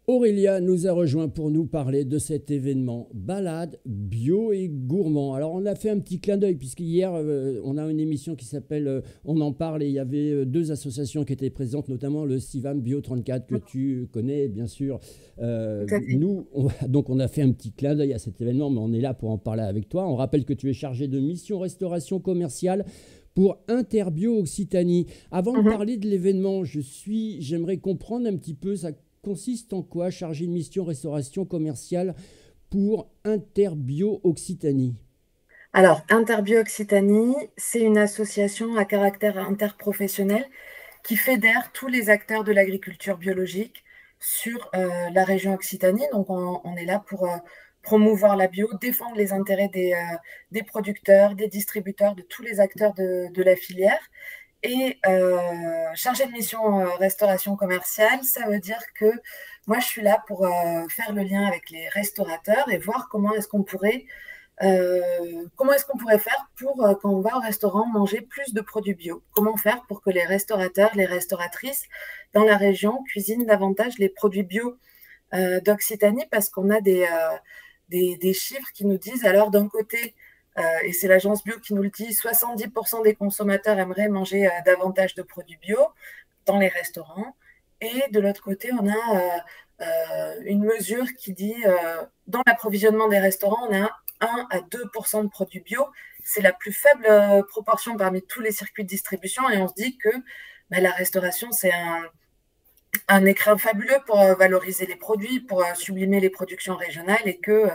Aurélia nous a rejoint pour nous parler de cet événement balade bio et gourmand. Alors on a fait un petit clin d'œil puisqu'hier on a une émission qui s'appelle On en parle et il y avait deux associations qui étaient présentes, notamment le Sivam Bio 34 que tu connais bien sûr. Tout à fait. Donc on a fait un petit clin d'œil à cet événement, mais on est là pour en parler avec toi. On rappelle que tu es chargé de mission restauration commerciale pour Interbio Occitanie. Avant de Mhm. parler de l'événement, j'aimerais comprendre un petit peu ça consiste en quoi chargé de mission restauration commerciale pour Interbio Occitanie? Alors, Interbio Occitanie, c'est une association à caractère interprofessionnel qui fédère tous les acteurs de l'agriculture biologique sur la région Occitanie. Donc, on est là pour promouvoir la bio, défendre les intérêts des producteurs, des distributeurs, de tous les acteurs de la filière. Et chargé de mission restauration commerciale, ça veut dire que moi, je suis là pour faire le lien avec les restaurateurs et voir comment est-ce qu'on pourrait faire pour, quand on va au restaurant, manger plus de produits bio? Comment faire pour que les restaurateurs, les restauratrices dans la région cuisinent davantage les produits bio d'Occitanie? Parce qu'on a des chiffres qui nous disent, alors d'un côté, et c'est l'agence bio qui nous le dit, 70% des consommateurs aimeraient manger davantage de produits bio dans les restaurants. Et de l'autre côté, on a une mesure qui dit, dans l'approvisionnement des restaurants, on a 1 à 2% de produits bio. C'est la plus faible proportion parmi tous les circuits de distribution. Et on se dit que bah, la restauration, c'est un écrin fabuleux pour valoriser les produits, pour sublimer les productions régionales et que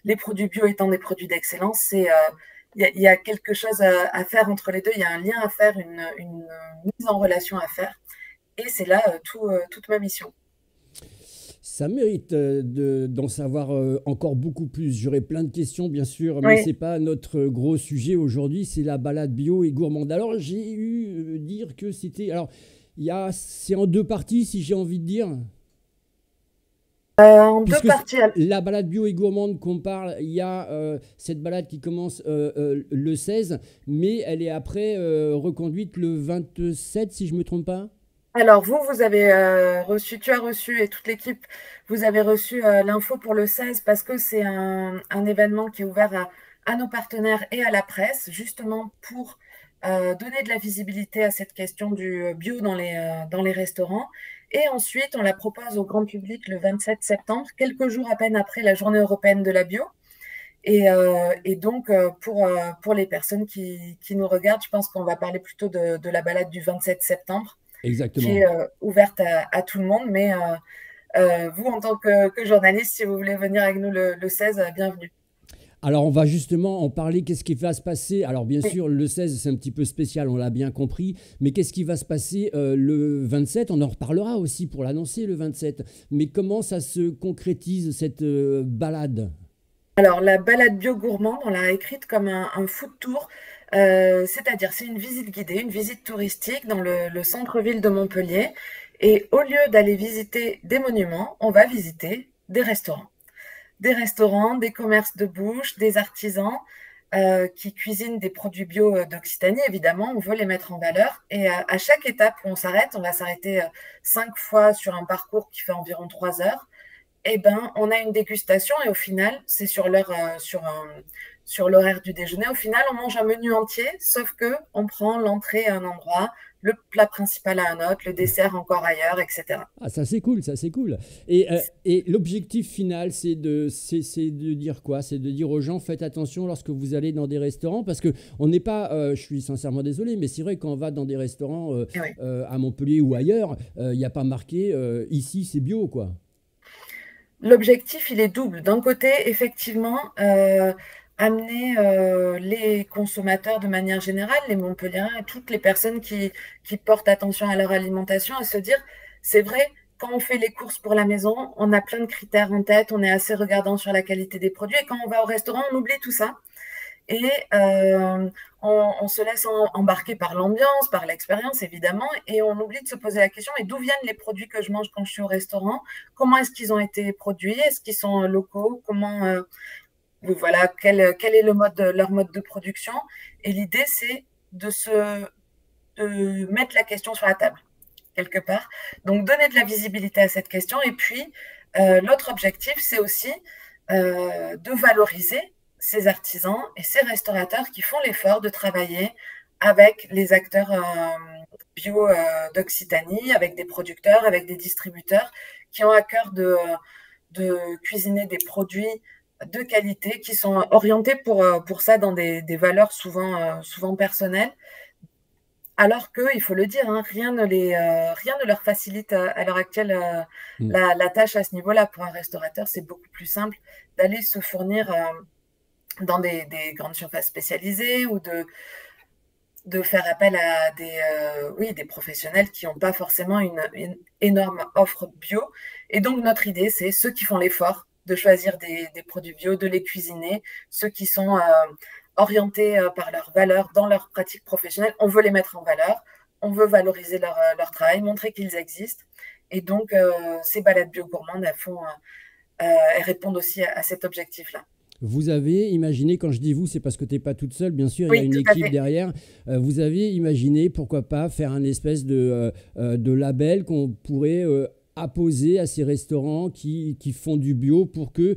les produits bio étant des produits d'excellence, y a quelque chose à faire entre les deux, il y a un lien à faire, une mise en relation à faire. Et c'est là toute ma mission. Ça mérite d'en savoir encore beaucoup plus. J'aurais plein de questions, bien sûr, mais ce Oui. n'est pas notre gros sujet aujourd'hui. C'est la balade bio et gourmande. Alors, j'ai eu dire que c'était. Alors, c'est en deux parties, si j'ai envie de dire. En deux Puisque parties. la balade bio et gourmande qu'on parle, il y a cette balade qui commence le 16, mais elle est après reconduite le 27, si je ne me trompe pas. Alors, vous avez reçu, tu as reçu, et toute l'équipe, vous avez reçu l'info pour le 16 parce que c'est un événement qui est ouvert à nos partenaires et à la presse, justement pour donner de la visibilité à cette question du bio dans les restaurants. Et ensuite, on la propose au grand public le 27 septembre, quelques jours à peine après la Journée européenne de la bio. Et donc, pour les personnes qui nous regardent, je pense qu'on va parler plutôt de la balade du 27 septembre qui est Exactement. ouverte à tout le monde. Mais vous, en tant que journaliste, si vous voulez venir avec nous le 16, bienvenue. Alors, on va justement en parler. Qu'est-ce qui va se passer? Alors, bien Oui. sûr, le 16, c'est un petit peu spécial, on l'a bien compris. Mais qu'est-ce qui va se passer le 27? On en reparlera aussi pour l'annoncer le 27. Mais comment ça se concrétise, cette balade? Alors, la balade bio-gourmande, on l'a écrite comme un food tour, c'est-à-dire c'est une visite guidée, une visite touristique dans le centre-ville de Montpellier. Et au lieu d'aller visiter des monuments, on va visiter des restaurants. Des restaurants, des commerces de bouche, des artisans qui cuisinent des produits bio d'Occitanie, évidemment, on veut les mettre en valeur. Et à chaque étape où on s'arrête, on va s'arrêter 5 fois sur un parcours qui fait environ 3 heures. Eh ben, on a une dégustation et au final, c'est sur l'horaire du déjeuner. Au final, on mange un menu entier, sauf que on prend l'entrée à un endroit, le plat principal à un autre, le dessert encore ailleurs, etc. Ah, ça c'est cool, ça c'est cool. Et l'objectif final, c'est de dire quoi? C'est de dire aux gens, faites attention lorsque vous allez dans des restaurants, parce que on n'est pas, je suis sincèrement désolé, mais c'est vrai quand on va dans des restaurants Et oui. à Montpellier ou ailleurs, il n'y a pas marqué ici c'est bio, quoi. L'objectif, il est double. D'un côté, effectivement, amener les consommateurs de manière générale, les Montpelliérains et toutes les personnes qui portent attention à leur alimentation, à se dire, c'est vrai, quand on fait les courses pour la maison, on a plein de critères en tête, on est assez regardant sur la qualité des produits, et quand on va au restaurant, on oublie tout ça. Et on se laisse embarquer par l'ambiance, par l'expérience, évidemment, et on oublie de se poser la question, mais d'où viennent les produits que je mange quand je suis au restaurant? Comment est-ce qu'ils ont été produits? Est-ce qu'ils sont locaux? Voilà, quel est leur mode de production? Et l'idée, c'est de mettre la question sur la table quelque part. Donc, donner de la visibilité à cette question et puis L'autre objectif, c'est aussi de valoriser ces artisans et ces restaurateurs qui font l'effort de travailler avec les acteurs bio d'Occitanie, avec des producteurs, avec des distributeurs qui ont à cœur de cuisiner des produits de qualité qui sont orientés pour ça dans des valeurs souvent personnelles. Alors que, il faut le dire, hein, rien ne leur facilite à l'heure actuelle la tâche à ce niveau-là. Pour un restaurateur, c'est beaucoup plus simple d'aller se fournir dans des grandes surfaces spécialisées ou de faire appel à des professionnels qui n'ont pas forcément une énorme offre bio. Et donc, notre idée, c'est ceux qui font l'effort de choisir des produits bio, de les cuisiner, ceux qui sont orientés par leurs valeurs dans leur pratique professionnelle. On veut les mettre en valeur, on veut valoriser leur travail, montrer qu'ils existent. Et donc, ces balades bio gourmandes, elles répondent aussi à cet objectif-là. Vous avez imaginé, quand je dis vous, c'est parce que tu n'es pas toute seule, bien sûr, oui, il y a une équipe derrière. Vous avez imaginé, pourquoi pas, faire un espèce de label qu'on pourrait apposer à ces restaurants qui font du bio pour que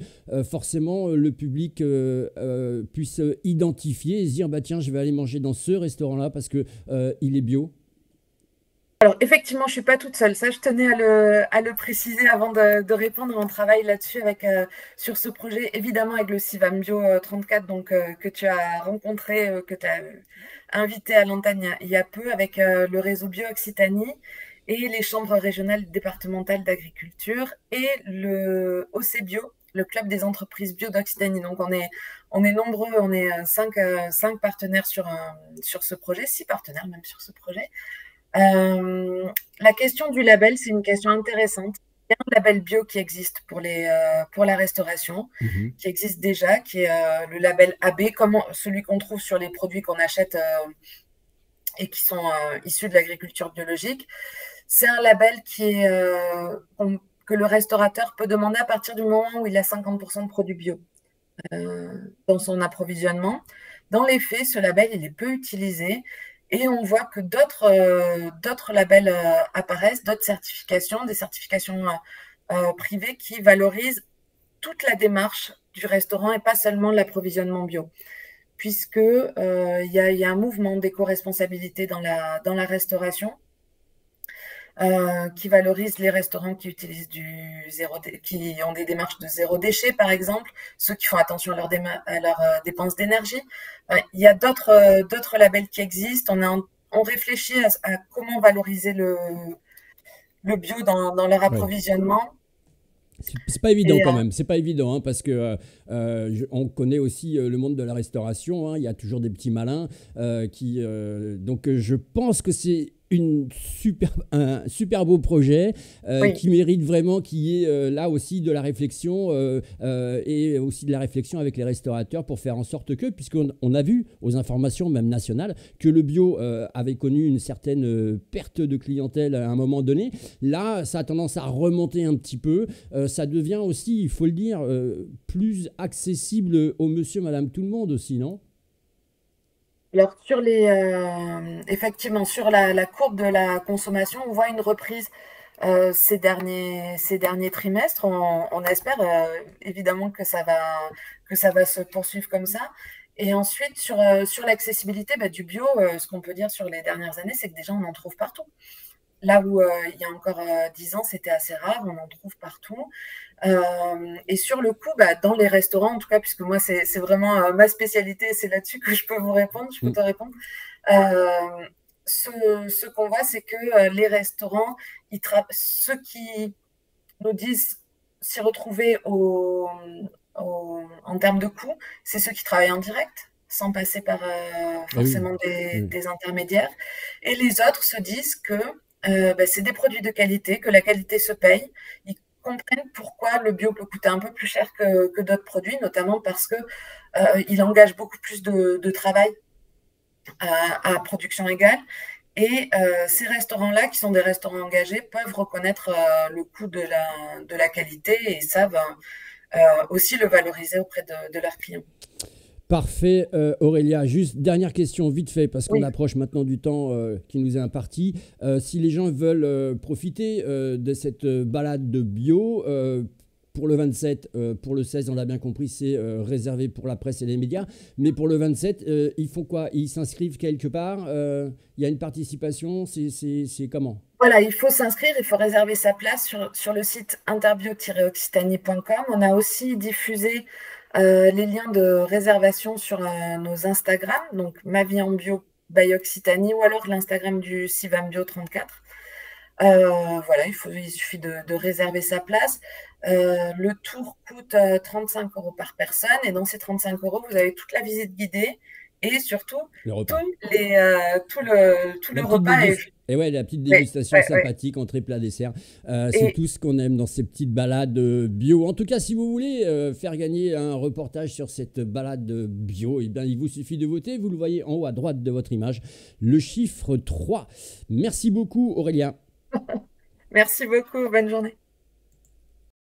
forcément le public puisse identifier et se dire, bah, tiens, je vais aller manger dans ce restaurant-là parce qu'il est bio. Alors, effectivement, je ne suis pas toute seule. Ça, je tenais à le préciser avant de répondre. On travaille là-dessus sur ce projet, évidemment, avec le CIVAM Bio 34, donc, que tu as rencontré, que tu as invité à l'antenne il y a peu, avec le réseau Bio Occitanie et les chambres régionales départementales d'agriculture et le OC Bio, le club des entreprises bio d'Occitanie. Donc, on est nombreux, on est cinq partenaires sur ce projet, 6 partenaires même sur ce projet. La question du label, c'est une question intéressante. Il y a un label bio qui existe pour la restauration, qui existe déjà, qui est le label AB, comme celui qu'on trouve sur les produits qu'on achète et qui sont issus de l'agriculture biologique. C'est un label que le restaurateur peut demander à partir du moment où il a 50% de produits bio dans son approvisionnement. Dans les faits, ce label, il est peu utilisé. Et on voit que d'autres labels apparaissent, d'autres certifications, des certifications privées qui valorisent toute la démarche du restaurant et pas seulement l'approvisionnement bio. Puisque y a un mouvement d'éco-responsabilité dans la restauration qui valorise les restaurants qui utilisent qui ont des démarches de zéro déchet, par exemple, ceux qui font attention à leurs dépenses d'énergie. Il y a d'autres labels qui existent. On réfléchit à comment valoriser le bio dans leur approvisionnement. C'est pas évident quand même, c'est pas évident parce que on connaît aussi le monde de la restauration, hein, il y a toujours des petits malins donc je pense que c'est un super beau projet qui mérite vraiment qu'il y ait là aussi de la réflexion et aussi de la réflexion avec les restaurateurs pour faire en sorte que, puisqu'on a vu aux informations même nationales que le bio avait connu une certaine perte de clientèle à un moment donné. Là, ça a tendance à remonter un petit peu. Ça devient aussi, il faut le dire, plus accessible au monsieur, madame, tout le monde aussi, non ? Alors, effectivement, sur la courbe de la consommation, on voit une reprise ces derniers trimestres. On espère évidemment que ça va se poursuivre comme ça. Et ensuite, sur l'accessibilité du bio, ce qu'on peut dire sur les dernières années, c'est que déjà, on en trouve partout. Là où il y a encore 10 ans, c'était assez rare, on en trouve partout. Et sur le coup, dans les restaurants, en tout cas, puisque moi, c'est vraiment ma spécialité, c'est là-dessus que je peux vous répondre, je peux te répondre. Ce qu'on voit, c'est que les restaurants, ceux qui nous disent s'y retrouver en termes de coûts, c'est ceux qui travaillent en direct, sans passer par forcément des intermédiaires. Et les autres se disent que c'est des produits de qualité, que la qualité se paye. Ils comprennent pourquoi le bio peut coûter un peu plus cher que d'autres produits, notamment parce qu'il engage beaucoup plus de travail à production égale. Et ces restaurants-là, qui sont des restaurants engagés, peuvent reconnaître le coût de la qualité et savent aussi le valoriser auprès de leurs clients. Parfait, Aurélia. Juste dernière question, vite fait, parce qu'on approche maintenant du temps qui nous est imparti. Si les gens veulent profiter de cette balade de bio, pour le 27, pour le 16, on l'a bien compris, c'est réservé pour la presse et les médias. Mais pour le 27, ils font quoi? Ils s'inscrivent quelque part? Il y a une participation? C'est comment? Voilà, il faut s'inscrire, il faut réserver sa place sur le site interbio-occitanie.com. On a aussi diffusé les liens de réservation sur nos Instagram, donc Ma Vie en Bio by Occitanie, ou alors l'Instagram du Sivam Bio 34. Voilà, il suffit de réserver sa place. Le tour coûte 35 € par personne, et dans ces 35 €, vous avez toute la visite guidée et surtout Le repas. tout le repas. Et ouais, la petite Ouais, dégustation ouais, ouais. sympathique, entrée, plat, dessert. C'est Et tout ce qu'on aime dans ces petites balades bio. En tout cas, si vous voulez faire gagner un reportage sur cette balade bio, eh bien, il vous suffit de voter. Vous le voyez en haut à droite de votre image, le chiffre 3. Merci beaucoup, Aurélien. merci beaucoup, bonne journée.